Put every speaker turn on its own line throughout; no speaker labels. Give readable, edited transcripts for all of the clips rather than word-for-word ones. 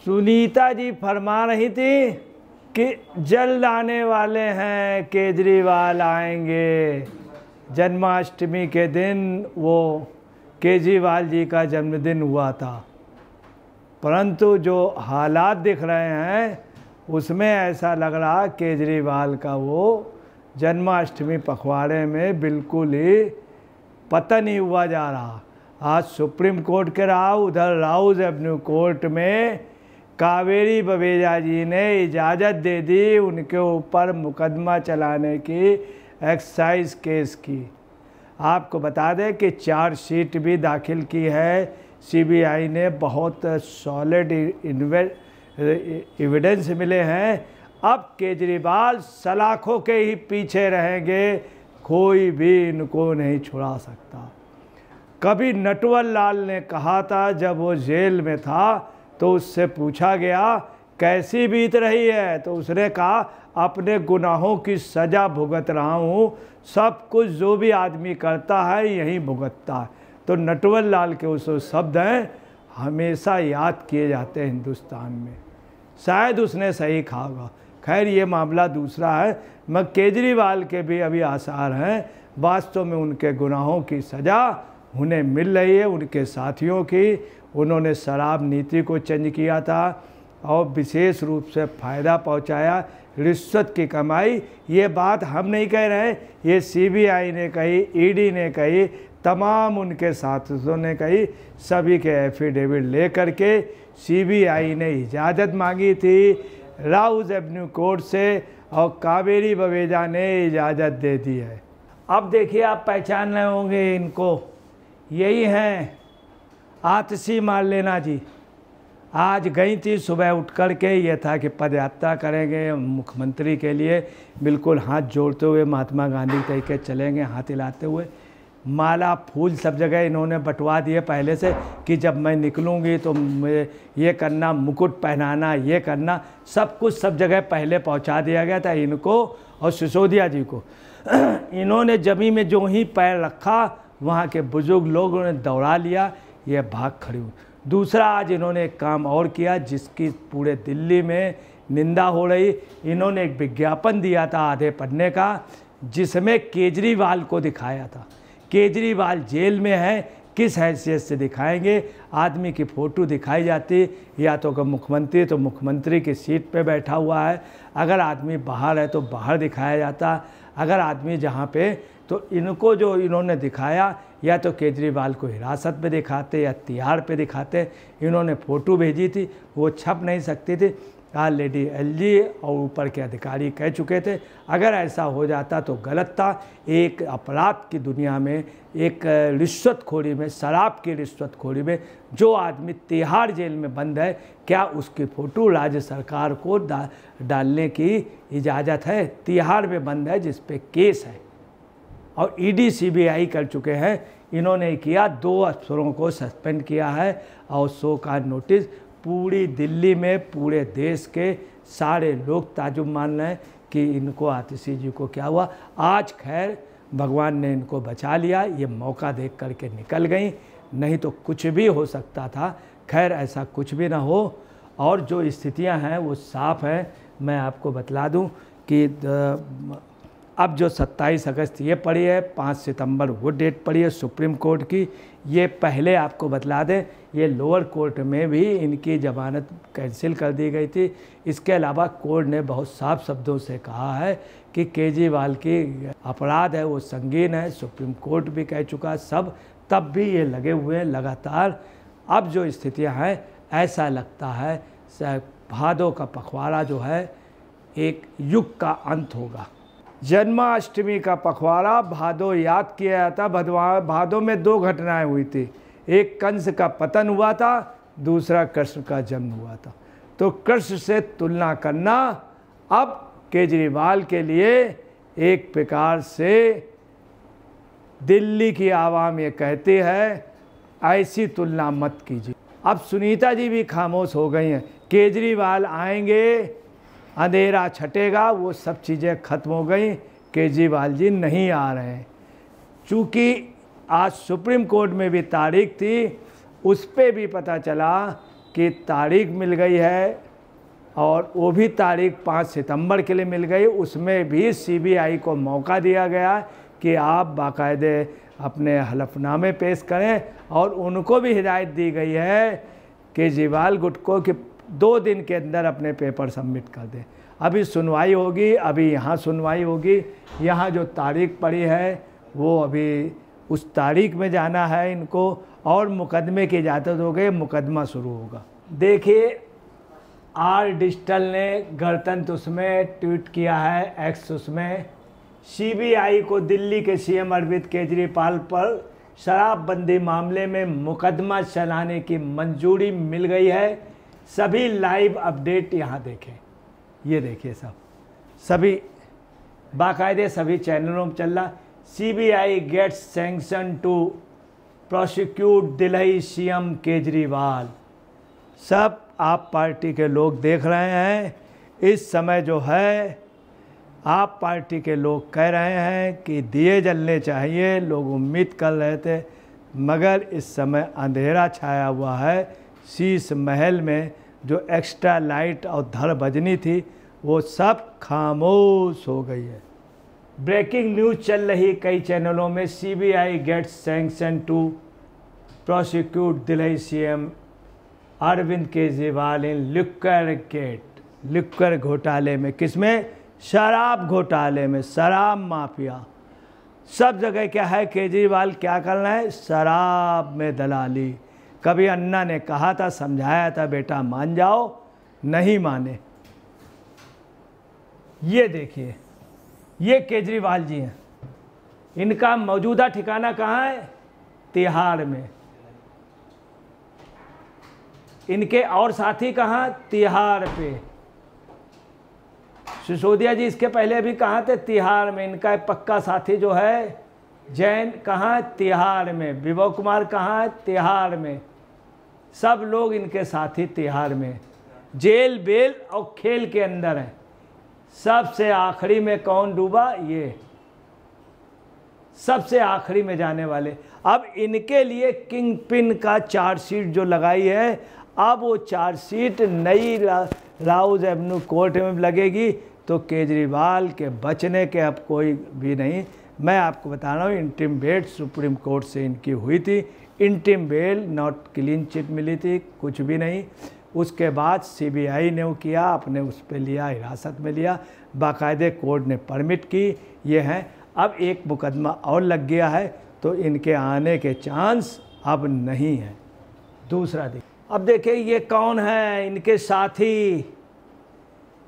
सुनीता जी फरमा रही थी कि जल्द आने वाले हैं, केजरीवाल आएंगे। जन्माष्टमी के दिन वो केजरीवाल जी का जन्मदिन हुआ था, परंतु जो हालात दिख रहे हैं उसमें ऐसा लग रहा केजरीवाल का वो जन्माष्टमी पखवाड़े में बिल्कुल ही पतन ही हुआ जा रहा। आज सुप्रीम कोर्ट के रहा, उधर राउज एवेन्यू कोर्ट में कावेरी बवेजा जी ने इजाज़त दे दी उनके ऊपर मुकदमा चलाने की, एक्साइज केस की। आपको बता दें कि चार्जशीट भी दाखिल की है सीबीआई ने, बहुत सॉलिड एविडेंस मिले हैं। अब केजरीवाल सलाखों के ही पीछे रहेंगे, कोई भी इनको नहीं छुड़ा सकता। कभी नटवर लाल ने कहा था जब वो जेल में था तो उससे पूछा गया कैसी बीत रही है, तो उसने कहा अपने गुनाहों की सज़ा भुगत रहा हूँ, सब कुछ जो भी आदमी करता है यही भुगतता है। तो नटवर लाल के उस शब्द हैं हमेशा याद किए जाते हैं हिंदुस्तान में। शायद उसने सही कहा होगा। खैर ये मामला दूसरा है, मगर केजरीवाल के भी अभी आसार हैं वास्तव में उनके गुनाहों की सज़ा उन्हें मिल रही है। उनके साथियों की, उन्होंने शराब नीति को चेंज किया था और विशेष रूप से फ़ायदा पहुंचाया, रिश्वत की कमाई। ये बात हम नहीं कह रहे हैं, ये सीबीआई ने कही, ईडी ने कही, तमाम उनके साथियों ने कही। सभी के एफिडेविट ले करके सीबीआई ने इजाज़त मांगी थी राउज एवेन्यू कोर्ट से और कावेरी बवेजा ने इजाज़त दे दी है। अब देखिए आप पहचान रहे होंगे इनको, यही हैं आतिशी मार्लेना जी। आज गई थी सुबह उठ कर के, ये था कि पदयात्रा करेंगे मुख्यमंत्री के लिए, बिल्कुल हाथ जोड़ते हुए महात्मा गांधी तरीके चलेंगे, हाथ हिलाते हुए। माला फूल सब जगह इन्होंने बंटवा दिए पहले से कि जब मैं निकलूँगी तो मुझे ये करना, मुकुट पहनाना, ये करना, सब कुछ सब जगह पहले पहुंचा दिया गया था इनको और सिसोदिया जी को। इन्होंने ज़मीन में जो ही पैर रखा वहाँ के बुजुर्ग लोगों ने दौड़ा लिया, ये भाग खड़ी हुई। दूसरा आज इन्होंने एक काम और किया जिसकी पूरे दिल्ली में निंदा हो रही। इन्होंने एक विज्ञापन दिया था आधे पन्ने का जिसमें केजरीवाल को दिखाया था। केजरीवाल जेल में है, किस हैसियत से दिखाएंगे? आदमी की फ़ोटो दिखाई जाती, या तो अगर मुख्यमंत्री तो मुख्यमंत्री की सीट पे बैठा हुआ है, अगर आदमी बाहर है तो बाहर दिखाया जाता, अगर आदमी जहाँ पे, तो इनको जो इन्होंने दिखाया या तो केजरीवाल को हिरासत में दिखाते या तिहाड़ पे दिखाते। इन्होंने फ़ोटो भेजी थी, वो छप नहीं सकती थी। आज लेडी एलजी और ऊपर के अधिकारी कह चुके थे अगर ऐसा हो जाता तो गलत था। एक अपराध की दुनिया में, एक रिश्वतखोरी में, शराब की रिश्वतखोरी में जो आदमी तिहाड़ जेल में बंद है, क्या उसकी फ़ोटो राज्य सरकार को डालने की इजाज़त है? तिहाड़ में बंद है जिस पे केस है और ईडी सीबीआई कर चुके हैं। इन्होंने किया, 2 अफसरों को सस्पेंड किया है और शो का नोटिस। पूरी दिल्ली में, पूरे देश के सारे लोग ताजुब मान रहे हैं कि इनको, आतिशी जी को क्या हुआ। आज खैर भगवान ने इनको बचा लिया, ये मौका देख करके निकल गई, नहीं तो कुछ भी हो सकता था। खैर ऐसा कुछ भी ना हो और जो स्थितियां हैं वो साफ़ हैं। मैं आपको बतला दूं कि अब जो 27 अगस्त ये पड़ी है, 5 सितंबर वो डेट पड़ी है सुप्रीम कोर्ट की। ये पहले आपको बतला दें, ये लोअर कोर्ट में भी इनकी ज़मानत कैंसिल कर दी गई थी। इसके अलावा कोर्ट ने बहुत साफ शब्दों से कहा है कि केजरीवाल की अपराध है वो संगीन है, सुप्रीम कोर्ट भी कह चुका सब, तब भी ये लगे हुए हैं लगातार। अब जो स्थितियाँ हैं ऐसा लगता है भादों का पखवाड़ा जो है एक युग का अंत होगा। जन्माष्टमी का पखवाड़ा भादो याद किया जाता। भादो में 2 घटनाएं हुई थी, एक कंस का पतन हुआ था, दूसरा कृष्ण का जन्म हुआ था। तो कृष्ण से तुलना करना अब केजरीवाल के लिए एक प्रकार से दिल्ली की आवाम ये कहती है ऐसी तुलना मत कीजिए। अब सुनीता जी भी खामोश हो गई हैं। केजरीवाल आएंगे, अंधेरा छटेगा, वो सब चीज़ें खत्म हो गई, केजरीवाल जी नहीं आ रहे हैं। चूँकि आज सुप्रीम कोर्ट में भी तारीख थी, उस पर भी पता चला कि तारीख मिल गई है और वो भी तारीख 5 सितंबर के लिए मिल गई। उसमें भी सीबीआई को मौका दिया गया कि आप बाकायदे अपने हलफनामे पेश करें और उनको भी हिदायत दी गई है केजरीवाल गुट को कि 2 दिन के अंदर अपने पेपर सबमिट कर दें। अभी सुनवाई होगी, अभी यहाँ सुनवाई होगी, यहाँ जो तारीख पड़ी है वो अभी उस तारीख में जाना है इनको और मुकदमे की इजाज़त हो गई, मुकदमा शुरू होगा। देखिए आर डिजिटल ने गणतंत्र उसमें ट्वीट किया है, एक्स उसमें सीबीआई को दिल्ली के सीएम अरविंद केजरीवाल पर शराबबंदी मामले में मुकदमा चलाने की मंजूरी मिल गई है। सभी लाइव अपडेट यहाँ देखें, ये देखिए सभी बाकायदे सभी चैनलों में चल रहा। CBI gets sanction to prosecute Delhi CM Kejriwal. सब आप पार्टी के लोग देख रहे हैं। इस समय जो है आप पार्टी के लोग कह रहे हैं कि दिए जलने चाहिए, लोग उम्मीद कर रहे थे, मगर इस समय अंधेरा छाया हुआ है। शीश महल में जो एक्स्ट्रा लाइट और धड़ बजनी थी वो सब खामोश हो गई है। ब्रेकिंग न्यूज़ चल रही कई चैनलों में, CBI gets sanction to prosecute Delhi CM Arvind Kejriwal in liquor घोटाले में। किसमें? शराब घोटाले में, शराब माफिया। सब जगह क्या है, केजरीवाल क्या करना है? शराब में दलाली। कभी अन्ना ने कहा था, समझाया था, बेटा मान जाओ, नहीं माने। ये देखिए, ये केजरीवाल जी हैं। इनका मौजूदा ठिकाना कहाँ है? तिहाड़ में। इनके और साथी कहाँ? तिहाड़ पे। सिसोदिया जी इसके पहले भी कहाँ थे? तिहाड़ में। इनका पक्का साथी जो है जैन, कहाँ? तिहाड़ में। विभव कुमार कहाँ है? तिहाड़ में। सब लोग इनके साथी तिहाड़ में। जेल बेल और खेल के अंदर है। सबसे आखिरी में कौन डूबा? ये सबसे आखिरी में जाने वाले। अब इनके लिए किंग पिन का चार्जशीट जो लगाई है, अब वो चार्जशीट नई राउज एवेन्यू कोर्ट में लगेगी, तो केजरीवाल के बचने के अब कोई भी नहीं। मैं आपको बता रहा हूँ, इंटरिम बेल सुप्रीम कोर्ट से इनकी हुई थी। Interim bail, not clean chit मिली थी, कुछ भी नहीं। उसके बाद सीबीआई ने वो किया, अपने उस पर लिया, हिरासत में लिया, बाकायदे कोर्ट ने परमिट की। ये हैं। अब एक मुकदमा और लग गया है, तो इनके आने के चांस अब नहीं है। दूसरा अब देखिए ये कौन है? इनके साथी।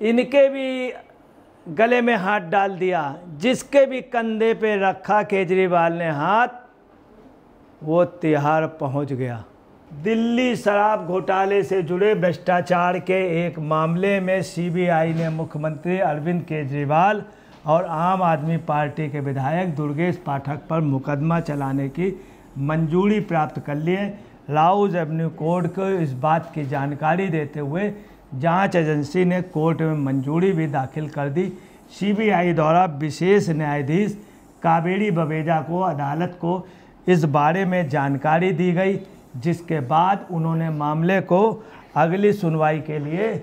इनके भी गले में हाथ डाल दिया। जिसके भी कंधे पे रखा केजरीवाल ने हाथ, वो तिहाड़ पहुंच गया। दिल्ली शराब घोटाले से जुड़े भ्रष्टाचार के एक मामले में सीबीआई ने मुख्यमंत्री अरविंद केजरीवाल और आम आदमी पार्टी के विधायक दुर्गेश पाठक पर मुकदमा चलाने की मंजूरी प्राप्त कर ली है। राउज एवेन्यू कोर्ट को इस बात की जानकारी देते हुए जांच एजेंसी ने कोर्ट में मंजूरी भी दाखिल कर दी। सीबीआई द्वारा विशेष न्यायाधीश कावेरी बवेजा को अदालत को इस बारे में जानकारी दी गई, जिसके बाद उन्होंने मामले को अगली सुनवाई के लिए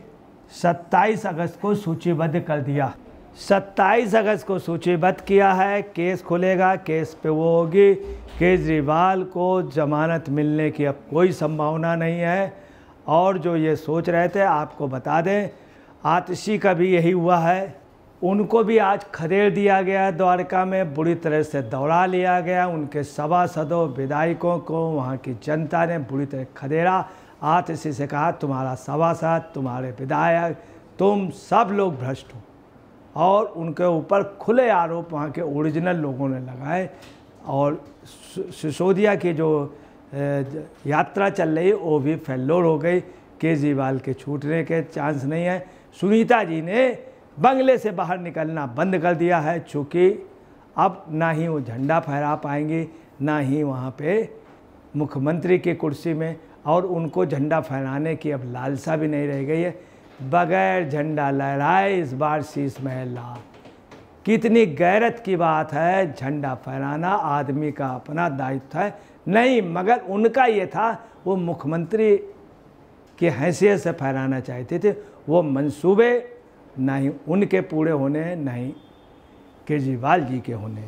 27 अगस्त को सूचीबद्ध कर दिया। 27 अगस्त को सूचीबद्ध किया है। केस खुलेगा, केस पे वो होगी। केजरीवाल को जमानत मिलने की अब कोई संभावना नहीं है। और जो ये सोच रहे थे, आपको बता दें, आतिशी का भी यही हुआ है। उनको भी आज खदेड़ दिया गया, द्वारका में बुरी तरह से दौड़ा लिया गया। उनके सभासदों, विधायकों को वहाँ की जनता ने बुरी तरह खदेड़ा। आतिशी से कहा, तुम्हारा सभासद, तुम्हारे विधायक, तुम सब लोग भ्रष्ट हो। और उनके ऊपर खुले आरोप वहाँ के ओरिजिनल लोगों ने लगाए। और सिसोदिया की जो यात्रा चल रही वो भी फेल्योर हो गई। केजरीवाल के छूटने के चांस नहीं है। सुनीता जी ने बंगले से बाहर निकलना बंद कर दिया है, चूँकि अब ना ही वो झंडा फहरा पाएंगी, ना ही वहाँ पे मुख्यमंत्री की कुर्सी में, और उनको झंडा फहराने की अब लालसा भी नहीं रह गई है। बगैर झंडा लहराए इस बार शीश महल ला। कितनी गैरत की बात है। झंडा फहराना आदमी का अपना दायित्व है। नहीं, मगर उनका ये था, वो मुख्यमंत्री की हैसियत से फहराना चाहते थे, वो मंसूबे नहीं उनके पूरे होने, नहीं केजरीवाल जी के होने।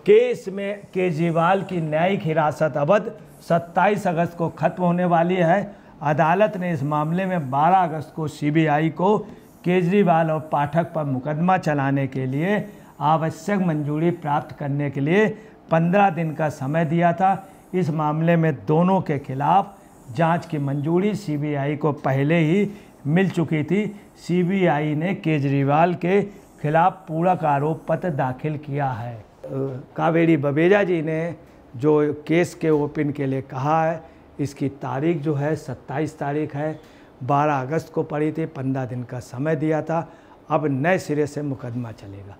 केस में केजरीवाल की न्यायिक हिरासत अवधि 27 अगस्त को खत्म होने वाली है। अदालत ने इस मामले में 12 अगस्त को सीबीआई को केजरीवाल और पाठक पर मुकदमा चलाने के लिए आवश्यक मंजूरी प्राप्त करने के लिए 15 दिन का समय दिया था। इस मामले में दोनों के खिलाफ जांच की मंजूरी सीबीआई को पहले ही मिल चुकी थी। सीबीआई ने केजरीवाल के खिलाफ पूरक आरोप पत्र दाखिल किया है। कावेरी बवेजा जी ने जो केस के ओपन के लिए कहा है, इसकी तारीख जो है 27 तारीख है, 12 अगस्त को पड़ी थी, 15 दिन का समय दिया था। अब नए सिरे से मुकदमा चलेगा।